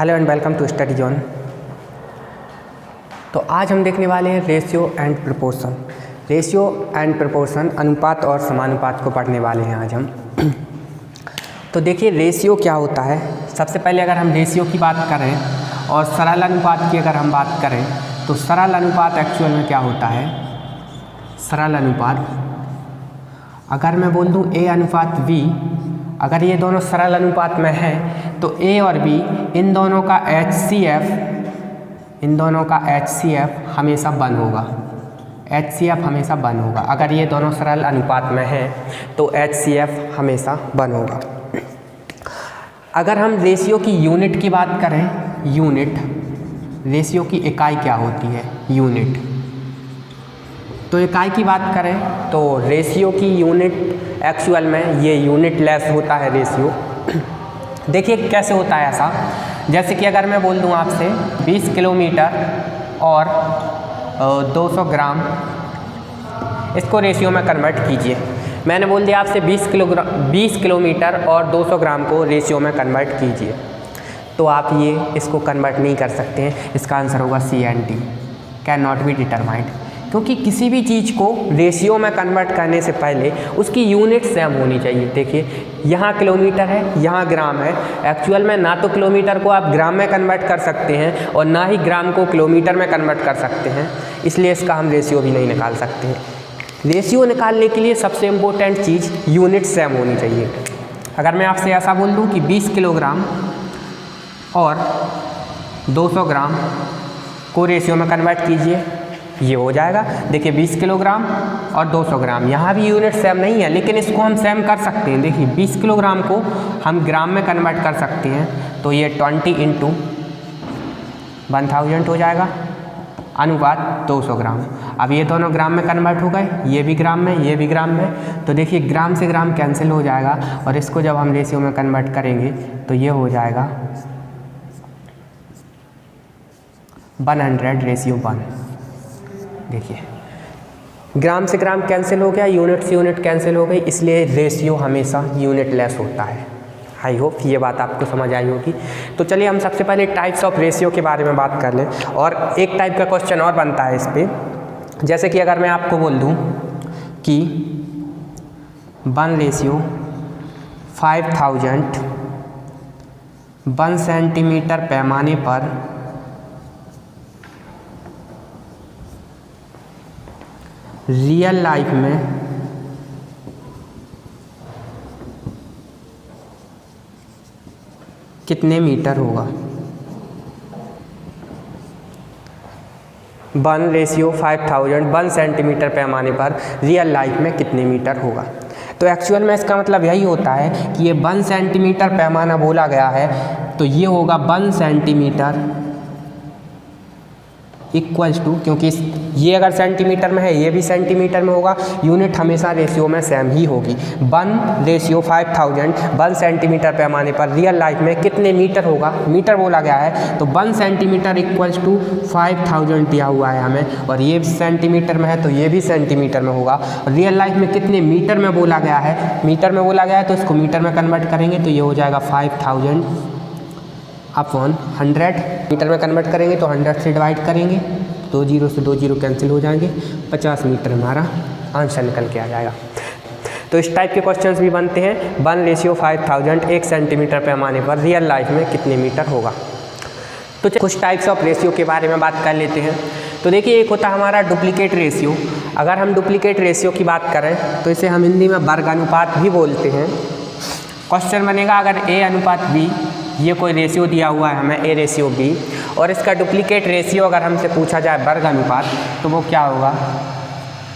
Hello and welcome to study zone. तो आज हम देखने वाले हैं ratio and proportion. Ratio and proportion अनुपात और समानुपात को पढ़ने वाले हैं आज हम। तो देखिए रेशियो क्या होता है। सबसे पहले अगर हम रेशियो की बात करें और सरल अनुपात की अगर हम बात करें तो सरल अनुपात एक्चुअल में क्या होता है। सरल अनुपात अगर मैं बोल दूँ A अनुपात B, अगर ये दोनों सरल अनुपात में हैं तो A और B इन दोनों का HCF हमेशा 1 होगा। HCF हमेशा 1 होगा। अगर ये दोनों सरल अनुपात में हैं तो HCF हमेशा 1 होगा। अगर हम रेशियो की यूनिट की बात करें, यूनिट रेशियो की इकाई क्या होती है, यूनिट। तो इकाई की बात करें तो रेशियो की यूनिट एक्चुअल में ये यूनिट लेस होता है रेशियो। देखिए कैसे होता है ऐसा, जैसे कि अगर मैं बोल दूं आपसे 20 किलोमीटर और 200 ग्राम, इसको रेशियो में कन्वर्ट कीजिए। मैंने बोल दिया आपसे 20 किलोमीटर और 200 ग्राम को रेशियो में कन्वर्ट कीजिए, तो आप ये इसको कन्वर्ट नहीं कर सकते हैं। इसका आंसर होगा CNT, can not be determined. क्योंकि किसी भी चीज़ को रेशियो में कन्वर्ट करने से पहले उसकी यूनिट सेम होनी चाहिए। देखिए यहाँ किलोमीटर है, यहाँ ग्राम है। एक्चुअल में ना तो किलोमीटर को आप ग्राम में कन्वर्ट कर सकते हैं और ना ही ग्राम को किलोमीटर में कन्वर्ट कर सकते हैं, इसलिए इसका हम रेशियो भी नहीं निकाल सकते हैं। रेशियो निकालने के लिए सबसे इम्पोर्टेंट चीज़ यूनिट सेम होनी चाहिए। अगर मैं आपसे ऐसा बोल दूँ कि 20 किलोग्राम और 200 ग्राम को रेशियो में कन्वर्ट कीजिए, ये हो जाएगा। देखिए 20 किलोग्राम और 200 ग्राम, यहाँ भी यूनिट सेम नहीं है लेकिन इसको हम सेम कर सकते हैं। देखिए 20 किलोग्राम को हम ग्राम में कन्वर्ट कर सकते हैं, तो ये 20 × 1000 हो जाएगा अनुपात 200 ग्राम। अब ये दोनों ग्राम में कन्वर्ट हो गए, ये भी ग्राम में, ये भी ग्राम में। तो देखिए ग्राम से ग्राम कैंसिल हो जाएगा और इसको जब हम रेशियो में कन्वर्ट करेंगे तो ये हो जाएगा 100:1। देखिए ग्राम से ग्राम कैंसिल हो गया, यूनिट से यूनिट कैंसिल हो गई, इसलिए रेशियो हमेशा यूनिट लेस होता है। आई होप ये बात आपको समझ आई होगी। तो चलिए हम सबसे पहले टाइप्स ऑफ रेशियो के बारे में बात कर लें, और एक टाइप का क्वेश्चन और बनता है इस पर। जैसे कि अगर मैं आपको बोल दूं कि 1:5000 1 सेंटीमीटर पैमाने पर रियल लाइफ में कितने मीटर होगा। 1:5000 1 सेंटीमीटर पैमाने पर रियल लाइफ में कितने मीटर होगा। तो एक्चुअल में इसका मतलब यही होता है कि ये 1 सेंटीमीटर पैमाना बोला गया है, तो ये होगा 1 सेंटीमीटर इक्वल्स टू, क्योंकि ये अगर सेंटीमीटर में है ये भी सेंटीमीटर में होगा, यूनिट हमेशा रेशियो में सेम ही होगी। 1:5000 1 सेंटीमीटर पैमाने पर रियल लाइफ में कितने मीटर होगा, मीटर बोला गया है, तो 1 सेंटीमीटर इक्वल्स टू 5000 दिया हुआ है हमें, और ये सेंटीमीटर में है तो ये भी सेंटीमीटर में होगा। और रियल लाइफ में कितने मीटर में बोला गया है, मीटर में बोला गया है, तो इसको मीटर में कन्वर्ट करेंगे तो ये हो जाएगा 5000 अपॉन 100। मीटर में कन्वर्ट करेंगे तो 100 से डिवाइड करेंगे, 2 0 से 2 0 कैंसिल हो जाएंगे, 50 मीटर हमारा आंसर निकल के आ जाएगा। तो इस टाइप के क्वेश्चंस भी बनते हैं। 1:5000 1 सेंटीमीटर पैमाने पर रियल लाइफ में कितने मीटर होगा। तो कुछ टाइप्स ऑफ रेशियो के बारे में बात कर लेते हैं। तो देखिए एक होता है हमारा डुप्लीकेट रेशियो। अगर हम डुप्लीकेट रेशियो की बात करें तो इसे हम हिंदी में वर्ग अनुपात भी बोलते हैं। क्वेश्चन बनेगा अगर A अनुपात B, ये कोई रेशियो दिया हुआ है हमें A:B, और इसका डुप्लीकेट रेशियो अगर हमसे पूछा जाए वर्ग अनुपात तो वो क्या होगा,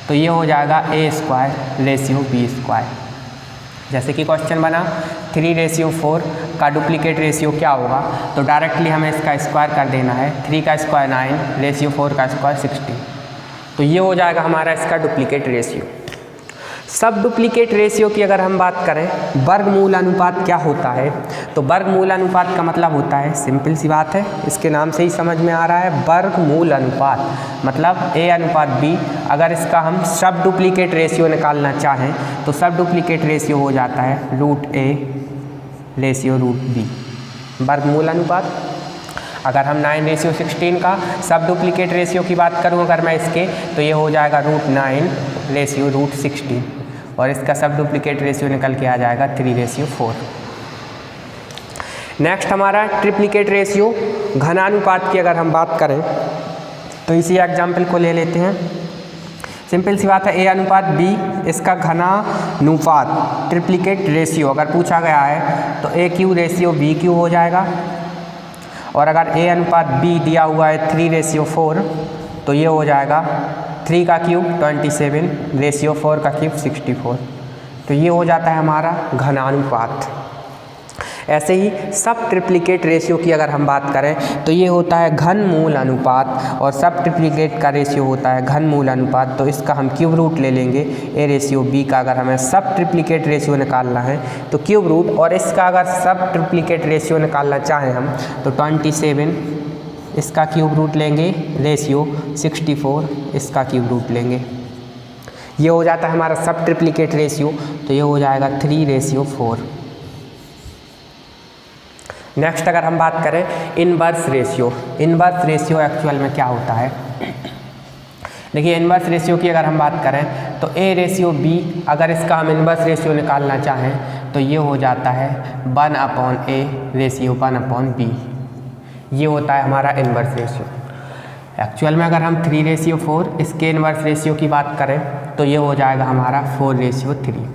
तो ये हो जाएगा A²:B²। जैसे कि क्वेश्चन बना 3:4 का डुप्लीकेट रेशियो क्या होगा, तो डायरेक्टली हमें इसका स्क्वायर कर देना है। 3 का स्क्वायर 9, 4 का स्क्वायर 16, तो ये हो जाएगा हमारा इसका डुप्लीकेट रेशियो। सब डुप्लीकेट रेशियो की अगर हम बात करें, वर्गमूल अनुपात क्या होता है, तो वर्गमूल अनुपात का मतलब होता है, सिंपल सी बात है, इसके नाम से ही समझ में आ रहा है, वर्गमूल अनुपात मतलब A:B। अगर इसका हम सब डुप्लीकेट रेशियो निकालना चाहें तो सब डुप्लीकेट रेशियो हो जाता है √A/√B। वर्गमूल अनुपात अगर हम 9:16 का सब डुप्लीकेट रेशियो की बात करूँ अगर मैं इसके, तो ये हो जाएगा √9/√16 और इसका सब डुप्लीकेट रेशियो निकल के आ जाएगा 3:4। नेक्स्ट हमारा ट्रिप्लिकेट रेशियो घनानुपात की अगर हम बात करें तो इसी एग्जाम्पल को ले लेते हैं। सिंपल सी बात है, A अनुपात B इसका घनानुपात ट्रिप्लिकेट रेशियो अगर पूछा गया है तो AQ/BQ हो जाएगा। और अगर A अनुपात B दिया हुआ है 3:4 तो ये हो जाएगा 3 का क्यूब 27/4 का क्यूब 64। तो ये हो जाता है हमारा घनानुपात। ऐसे ही सब ट्रिप्लिकेट रेशियो की अगर हम बात करें तो ये होता है घनमूल अनुपात और सब ट्रिप्लिकेट का रेशियो होता है घनमूल अनुपात। तो इसका हम क्यूब रूट ले लेंगे A/B का। अगर हमें सब ट्रिप्लिकेट रेशियो निकालना है तो क्यूब रूट, और इसका अगर सब ट्रिप्लिकेट रेशियो निकालना चाहें हम तो 27 इसका क्यूब रूट लेंगे, रेशियो 64 इसका क्यूब रूट लेंगे। ये हो जाता है हमारा सब ट्रिप्लिकेट रेशियो। तो ये हो जाएगा 3:4। नेक्स्ट अगर हम बात करें inverse ratio, inverse ratio actual में क्या होता है। देखिए इनवर्स रेशियो की अगर हम बात करें तो A/B अगर इसका हम इनवर्स रेशियो निकालना चाहें तो ये हो जाता है 1/A/1/B। ये होता है हमारा इनवर्स रेशियो। एक्चुअल में अगर हम 3:4 इसके इनवर्स रेशियो की बात करें तो ये हो जाएगा हमारा 4:3।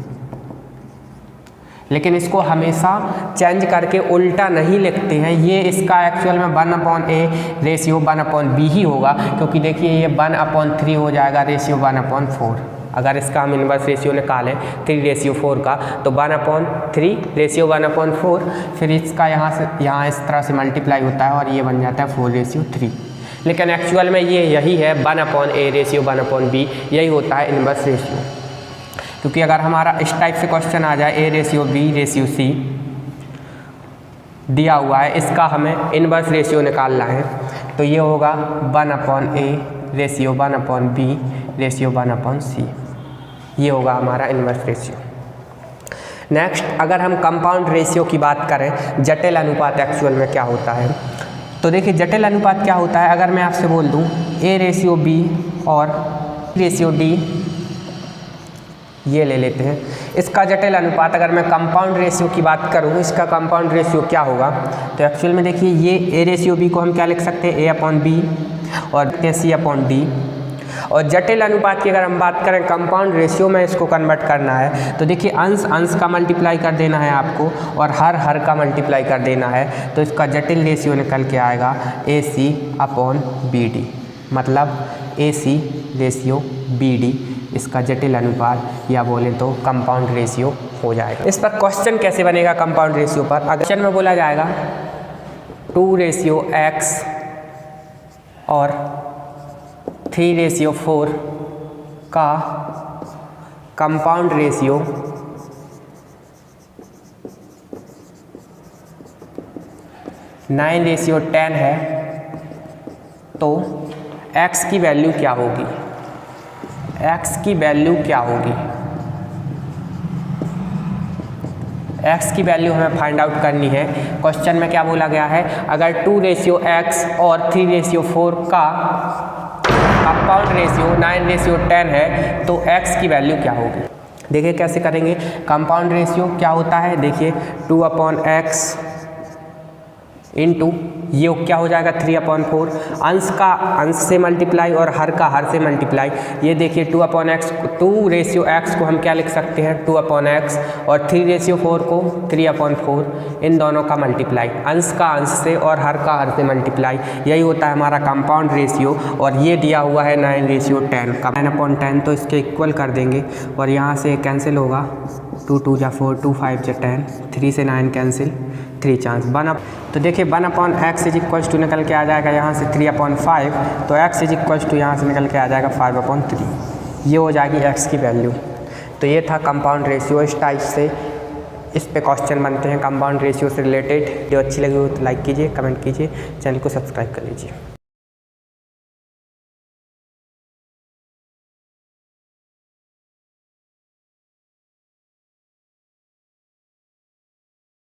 लेकिन इसको हमेशा चेंज करके उल्टा नहीं लिखते हैं। ये इसका एक्चुअल में 1/A/1/B ही होगा, क्योंकि देखिए ये 1/3 हो जाएगा रेशियो 1/4। अगर इसका हम इनवर्स रेशियो निकालें 3:4 का तो 1/3 रेशियो 1/4, फिर इसका यहाँ इस तरह से मल्टीप्लाई होता है और ये बन जाता है 4:3। लेकिन एक्चुअल में ये यही है 1/A/1/B, यही होता है इनवर्स रेशियो। क्योंकि अगर हमारा इस टाइप से क्वेश्चन आ जाए A/B/C दिया हुआ है, इसका हमें इनवर्स रेशियो निकालना है तो ये होगा 1/A/1/B/1/C। ये होगा हमारा इनवर्स रेशियो। नेक्स्ट अगर हम कंपाउंड रेशियो की बात करें, जटिल अनुपात एक्चुअल में क्या होता है, तो देखिए जटिल अनुपात क्या होता है। अगर मैं आपसे बोल दूँ A/B और A/D ये ले लेते हैं, इसका जटिल अनुपात अगर मैं कंपाउंड रेशियो की बात करूँ, इसका कंपाउंड रेशियो क्या होगा। तो एक्चुअल में देखिए ये A/B को हम क्या लिख सकते हैं A/B और C/D। और जटिल अनुपात की अगर हम बात करें कंपाउंड रेशियो में इसको कन्वर्ट करना है तो देखिए अंश अंश का मल्टीप्लाई कर देना है आपको और हर का मल्टीप्लाई कर देना है। तो इसका जटिल रेशियो निकल के आएगा AC/BD, मतलब AC/BD इसका जटिल अनुपात या बोले तो कंपाउंड रेशियो हो जाएगा। इस पर क्वेश्चन कैसे बनेगा कंपाउंड रेशियो पर, अगर क्वेश्चन में बोला जाएगा 2:X और 3:4 का कंपाउंड रेशियो 9:10 है तो x की वैल्यू क्या होगी, x की वैल्यू क्या होगी। x की वैल्यू हमें फाइंड आउट करनी है। क्वेश्चन में क्या बोला गया है, अगर 2:X और 3:4 का कंपाउंड रेशियो 9:10 है तो x की वैल्यू क्या होगी। देखिए कैसे करेंगे, कंपाउंड रेशियो क्या होता है, देखिए 2/X इंटू ये क्या हो जाएगा 3/4, अंश का अंश से मल्टीप्लाई और हर का हर से मल्टीप्लाई। ये देखिए 2/X को हम क्या लिख सकते हैं 2/X और 3:4 को 3/4, इन दोनों का मल्टीप्लाई, अंश का अंश से और हर का हर से मल्टीप्लाई, यही होता है हमारा कंपाउंड रेशियो। और ये दिया हुआ है 9:10 का 9/10, तो इसके इक्वल कर देंगे और यहाँ से कैंसिल होगा, 2 2 जा 4, 2 5 जा 10, 3 से 9 कैंसिल, 3 चांस 1। तो देखिए 1/x इज इक्वल्स टू निकल के आ जाएगा यहाँ से 3/5, तो x इज इक्वल्स टू यहाँ से निकल के आ जाएगा 5/3। ये हो जाएगी x की वैल्यू। तो ये था कंपाउंड रेशियो। इस टाइप से इस पे क्वेश्चन बनते हैं कंपाउंड रेशियो से रिलेटेड। जो अच्छी लगी हो तो लाइक कीजिए, कमेंट कीजिए, चैनल को सब्सक्राइब कर लीजिए।